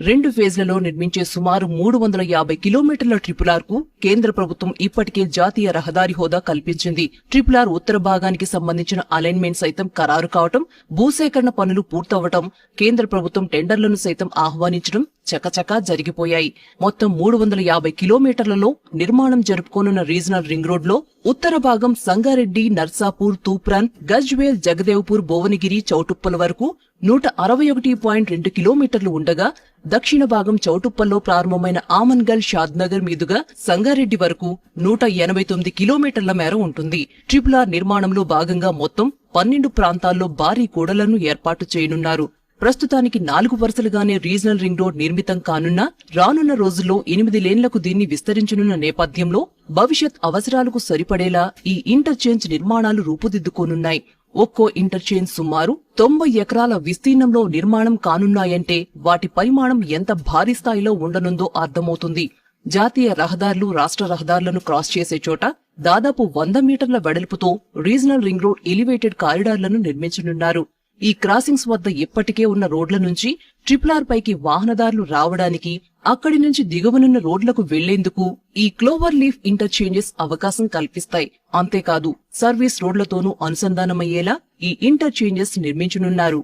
2 ఫేజ్లలో నిర్మించే సుమారు 350 కిలోమీటర్ల ట్రిపుల్ కు కేంద్ర ప్రభుత్వం ఇప్పటికే జాతీయ రహదారి హోదా కల్పించింది. ట్రిపుల్ ఉత్తర భాగానికి సంబంధించిన అలైన్మెంట్ సైతం ఖరారు కావటం, భూసేకరణ పనులు పూర్తవటం, కేంద్ర ప్రభుత్వం టెండర్లను సైతం ఆహ్వానించడం చకచకా జరిగిపోయాయి. మొత్తం 350 కిలోమీటర్లలో నిర్మాణం జరుపుకోనున్న రీజనల్ రింగ్ రోడ్ లో ఉత్తర భాగం సంగారెడ్డి, నర్సాపూర్, తూప్రాన్, గజ్వేల్, జగదేవ్పూర్, భువనగిరి, చౌటుప్పల్ వరకు 161.2 కిలోమీటర్లు ఉండగా, దక్షిణ భాగం చౌటుప్పల్లో ప్రారంభమైన ఆమన్గల్, షాద్నగర్ మీదుగా సంగారెడ్డి వరకు 189 కిలోమీటర్ల మేర ఉంటుంది. ట్రిపుల్ ఆర్ నిర్మాణంలో భాగంగా మొత్తం 12 ప్రాంతాల్లో భారీ కూడళ్లను ఏర్పాటు చేయనున్నారు. ప్రస్తుతానికి 4 వరుసలుగానే రీజనల్ రింగ్ రోడ్ నిర్మితం కానున్నా రానున్న రోజుల్లో 8 లేన్లకు దీన్ని విస్తరించనున్న నేపథ్యంలో భవిష్యత్ అవసరాలకు సరిపడేలా ఈ ఇంటర్చేంజ్ నిర్మాణాలు రూపుదిద్దుకోనున్నాయి. ఒక్కో ఇంటర్చేంజ్ సుమారు 90 ఎకరాల విస్తీర్ణంలో నిర్మాణం కానున్నాయంటే వాటి పరిమాణం ఎంత భారీ స్థాయిలో ఉండనుందో అర్థమవుతుంది. జాతీయ రహదారులు, రాష్ట్ర రహదారులను క్రాస్ చేసే చోట దాదాపు 100 మీటర్ల వెడల్పుతో రీజనల్ రింగ్ రోడ్ ఎలివేటెడ్ కారిడార్లను నిర్మించనున్నారు. ఈ క్రాసింగ్స్ వద్ద ఇప్పటికే ఉన్న రోడ్ల నుంచి ట్రిపుల్ ఆర్ పైకి వాహనదారులు రావడానికి, అక్కడి నుంచి దిగువనున్న రోడ్లకు వెళ్లేందుకు ఈ క్లోవర్ లీఫ్ ఇంటర్చేంజెస్ అవకాశం కల్పిస్తాయి. అంతేకాదు సర్వీస్ రోడ్లతోనూ అనుసంధానమయ్యేలా ఈ ఇంటర్చేంజెస్ నిర్మించనున్నారు.